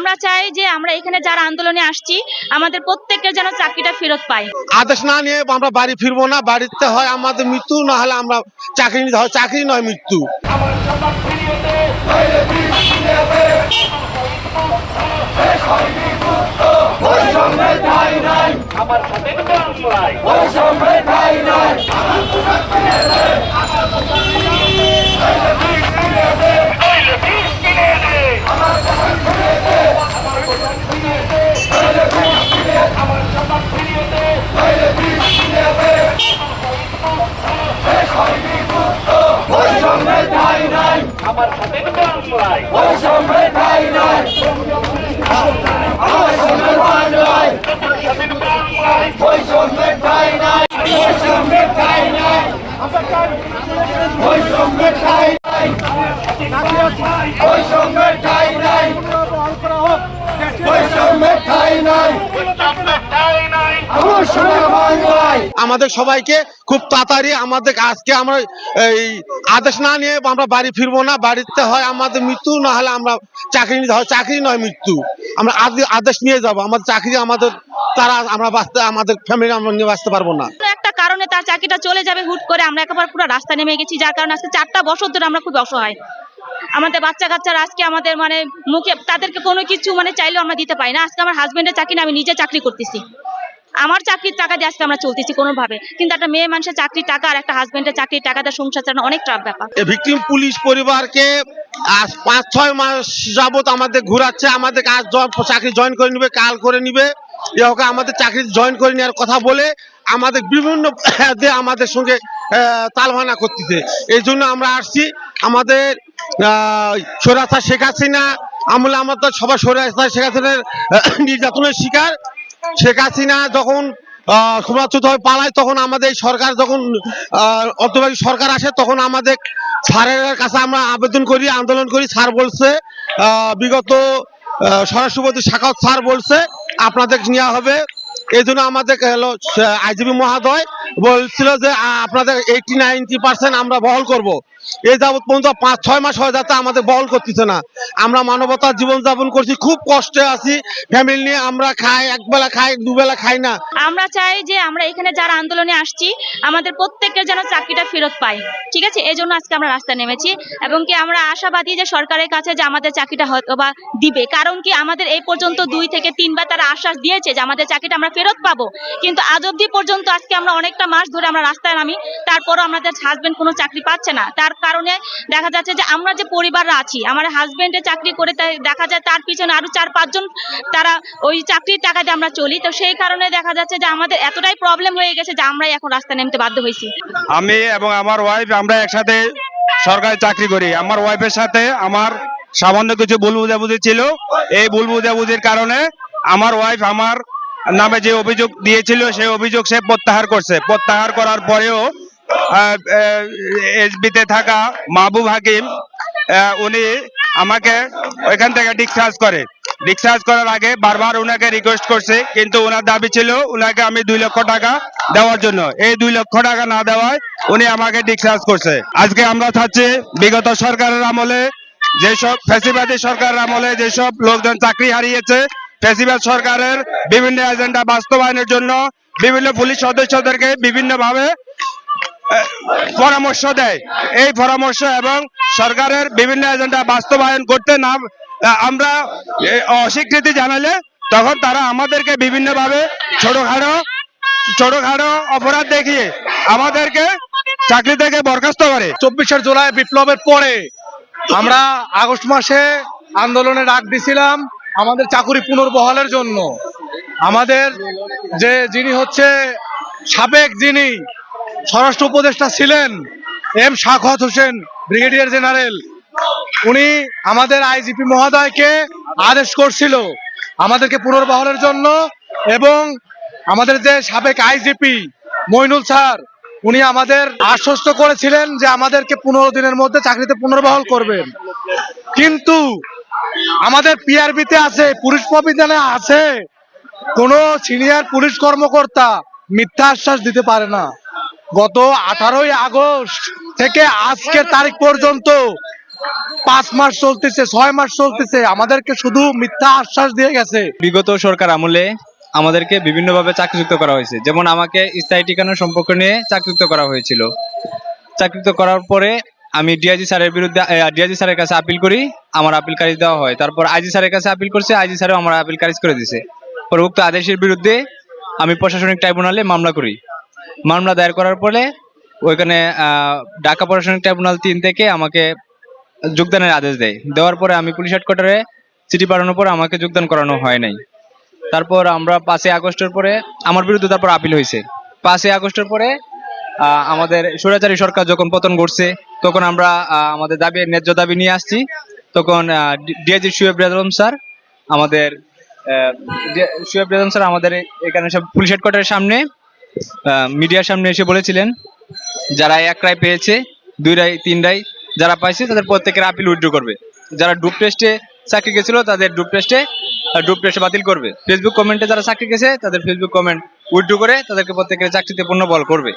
আমরা চাই যে আমরা এখানে যারা আন্দোলনে আসছি আমাদের প্রত্যেকের যেন চাকরিটা ফেরত পাই। আদেশ না নিয়ে আমরা বাড়ি ফিরবো না, বাড়িতে হয় আমাদের মৃত্যু, না হলে আমরা চাকরি নিতে হয়, চাকরি নয় মৃত্যু। আমাদের সবাইকে খুব তাড়াতাড়ি আমাদের আজকে আমরা এই আদেশ না নিয়ে আমরা বাড়ি ফিরবো না, বাড়িতে হয় আমাদের মৃত্যু, না হলে আমরা চাকরি নিতে হয়, চাকরি নয় মৃত্যু। আমরা আদেশ নিয়ে যাব, আমাদের চাকরি আমাদের তারা আমরা বাঁচতে, আমাদের ফ্যামিলি আমরা নিয়ে বাঁচতে পারবো না। একটা কারণে তার চাকরিটা চলে যাবে হুট করে, আমরা একেবারে পুরো রাস্তা নেমে গেছি, যার কারণে আজকে 4টা বছর ধরে আমরা খুব অসহায়। আমাদের বাচ্চা কাচ্চারা আজকে আমাদের মানে মুখে তাদেরকে কোনো কিছু মানে চাইলেও আমরা দিতে পারি না। আজকে আমার হাজবেন্ডের চাকরি না, আমি নিজে চাকরি করতেছি, আমার চাকরির টাকা দিয়ে আজকে আমরা চলতেছি কোনোভাবে, কিন্তু একটা মেয়ে মানুষের চাকরির টাকা আর একটা হাজবেন্ডের চাকরির টাকা দিয়ে সংসার চালানো অনেক টাফ ব্যাপার। ভিকটিম পুলিশ পরিবারকে আজ 5-6 মাস যাবত আমাদের ঘুরাচ্ছে, আমাদের আজ চাকরি জয়েন করে নিবে, কাল করে নিবে, এরকম আমাদের চাকরি জয়েন করে নেওয়ার কথা বলে আমাদের বিভিন্ন আমাদের সঙ্গে তালবাহানা করতেছে। এই জন্য আমরা আসছি। আমাদের স্বৈরাচার শেখ হাসিনা আমলে আমাদের সবাই স্বৈরাচার শেখ হাসিনার নির্যাতনের শিকার। শেখ হাসিনা যখন ক্ষমতাচ্যুত হয়ে পালায়, তখন আমাদের সরকার যখন অন্তর্বর্তী সরকার আসে, তখন আমাদের স্যারের কাছে আমরা আবেদন করি, আন্দোলন করি। স্যার বলছে, বিগত স্বরাষ্ট্রমন্ত্রী সাখাওয়াত স্যার বলছে আপনাদের নেওয়া হবে। এই জন্য আমাদের আইজিপি মহোদয় বলছিল যে আপনাদের 80-90% আমরা বহল করব। এই যাবৎ পর্যন্ত 5-6 মাস হয়ে যাচ্ছে আমাদের বহল করতেছে না। আমরা মানবতার জীবনযাপন করছি, খুব কষ্টে আছি ফ্যামিলি নিয়ে। আমরা খাই, একবেলা খাই, দুবেলা খাই না। আমরা চাই যে আমরা এখানে যারা আন্দোলনে আসছি আমাদের প্রত্যেকের যেন চাকরিটা ফেরত পাই, ঠিক আছে? এই জন্য আজকে আমরা রাস্তায় নেমেছি এবং কি আমরা আশাবাদী যে সরকারের কাছে যে আমাদের চাকরিটা হয়তো বা দিবে, কারণ কি আমাদের এই পর্যন্ত 2 থেকে 3 বার তারা আশ্বাস দিয়েছে যে আমাদের চাকরিটা আমরা ফেরত পাবো, কিন্তু আজ অব্দি পর্যন্ত আজকে আমরা অনেকটা মাস ধরে আমরা রাস্তায় নামি, তারপরও আমাদের হাজবেন্ড কোনো চাকরি পাচ্ছে না। তার কারণে দেখা যাচ্ছে যে আমরা যে পরিবাররা আছি, আমার হাজবেন্ডের চাকরি করে তাই দেখা যায় তার পিছনে আরো 4-5 জন তারা ওই চাকরির টাকা দিয়ে আমরা চলি। তো সেই কারণে দেখা যাচ্ছে যে আমাদের এতটাই প্রবলেম হয়ে গেছে যে আমরাই এখন রাস্তায় নামতে বাধ্য হয়েছি। আমি এবং আমার ওয়াইফ আমরা একসাথে সরকারি চাকরি করি। আমার ওয়াইফের সাথে আমার সামান্য কিছু ভুল বুঝাবুঝি ছিল। এই ভুল বুঝাবুঝির কারণে আমার ওয়াইফ আমার নামে যে অভিযোগ দিয়েছিল সেই অভিযোগ সে প্রত্যাহার করছে। প্রত্যাহার করার পরেও এসবিতে থাকা মাহবুব হাকিম উনি আমাকে ওইখান থেকে ডিসচার্জ করে। ডিসচার্জ করার আগে বারবার উনাকে রিকোয়েস্ট করছে, কিন্তু ওনার দাবি ছিল উনাকে আমি 2 লক্ষ টাকা দেওয়ার জন্য। এই 2 লক্ষ টাকা না দেওয়ায় উনি আমাকে ডিসচার্জ করছে। আজকে আমরা চাচ্ছি বিগত সরকারের আমলে যেসব ফ্যাসিবাদী সরকারের আমলে যেসব লোকজন চাকরি হারিয়েছে, ফ্যাসিবাদ সরকারের বিভিন্ন এজেন্ডা বাস্তবায়নের জন্য বিভিন্ন পুলিশ সদস্যদেরকে বিভিন্নভাবে পরামর্শ দেয়। এই পরামর্শ এবং সরকারের বিভিন্ন এজেন্ডা বাস্তবায়ন করতে না আমরা অস্বীকৃতি জানালে তখন তারা আমাদেরকে বিভিন্নভাবে ছোটখাটো অপরাধ দেখিয়ে আমাদেরকে চাকরি থেকে বরখাস্ত করে। 24শে জুলাই বিপ্লবের পরে আমরা আগস্ট মাসে আন্দোলনে ডাক দিছিলাম আমাদের চাকরি পুনর্বহালের জন্য। আমাদের যিনি হচ্ছে সাবেক যিনি স্বরাষ্ট্র উপদেষ্টা ছিলেন M Sakhawat Hossain brigadier general, উনি আমাদের আইজিপি মহোদয়কে আদেশ করছিল আমাদেরকে পুনর্বহালের জন্য, এবং আমাদের যে সাবেক আইজিপি মইনুল স্যার উনি আমাদের আশ্বস্ত করেছিলেন যে আমাদেরকে 15 দিনের মধ্যে চাকরিতে পুনর্বহাল করবেন। কিন্তু আমাদের পিআরবিতে আছে, পুলিশ প্রবিধানে আছে, কোন সিনিয়র পুলিশ কর্মকর্তা মিথ্যা আশ্বাস দিতে পারে না। গত 18ই আগস্ট থেকে আজকের তারিখ পর্যন্ত 5 মাস চলতেছে, 6 মাস চলতেছে, আমাদেরকে শুধু মিথ্যা আশ্বাস দিয়ে গেছে। বিগত সরকার আমলে আমাদেরকে বিভিন্নভাবে চাকরিচ্যুত করা হয়েছে। যেমন আমাকে স্থায়ী ঠিকানার সম্পর্ক নিয়ে চাকরিচ্যুত করা হয়েছিল। চাকরিচ্যুত করার পরে আমি ডিআইজি স্যারের বিরুদ্ধে ডিআইজি স্যারের কাছে আপিল করি, আমার আপিল খারিজ দেওয়া হয়। তারপর আইজি স্যারের কাছে আপিল করছে, আইজি স্যারও আমার আপিল খারিজ করে দিয়েছে। পরে উক্ত আদেশের বিরুদ্ধে আমি প্রশাসনিক ট্রাইব্যুনালে মামলা করি। মামলা দায়ের করার পরে ওইখানে ঢাকা প্রশাসনিক ট্রাইব্যুনাল 3 থেকে আমাকে যোগদানের আদেশ দেয়। দেওয়ার পরে আমি পুলিশ হেডকোয়ার্টারে চিঠি পাঠানোর পর আমাকে যোগদান করানো হয় নাই। তারপর আমরা 5ই আগস্টের পরে আমার বিরুদ্ধে তারপর আপিল হয়েছে। 5ই আগস্টের পরে আমাদের স্বৈরাচারী সরকার যখন পতন ঘটছে, তখন আমরা আমাদের দাবি, ন্যায্য দাবি নিয়ে আসছি। তখন ডিআইজি শুয়েব রেজম স্যার আমাদের এখানে সব পুলিশ হেডকোয়ার্টারের সামনে মিডিয়ার সামনে এসে বলেছিলেন, যারা 1 রায় পেয়েছে, 2 রায়, 3 রায় যারা পাইছে তাদের প্রত্যেকের আপিল উইথড্র করবে। যারা ডুপ টেস্টে চাকরি গেছিল তাদের ডুপ টেস্টে বাতিল করবে। ফেসবুক কমেন্টে যারা চাকরি গেছে তাদের ফেসবুক কমেন্ট উইথড্র করে তাদেরকে প্রত্যেকের চাকরিতে পুনর্বহাল করবে।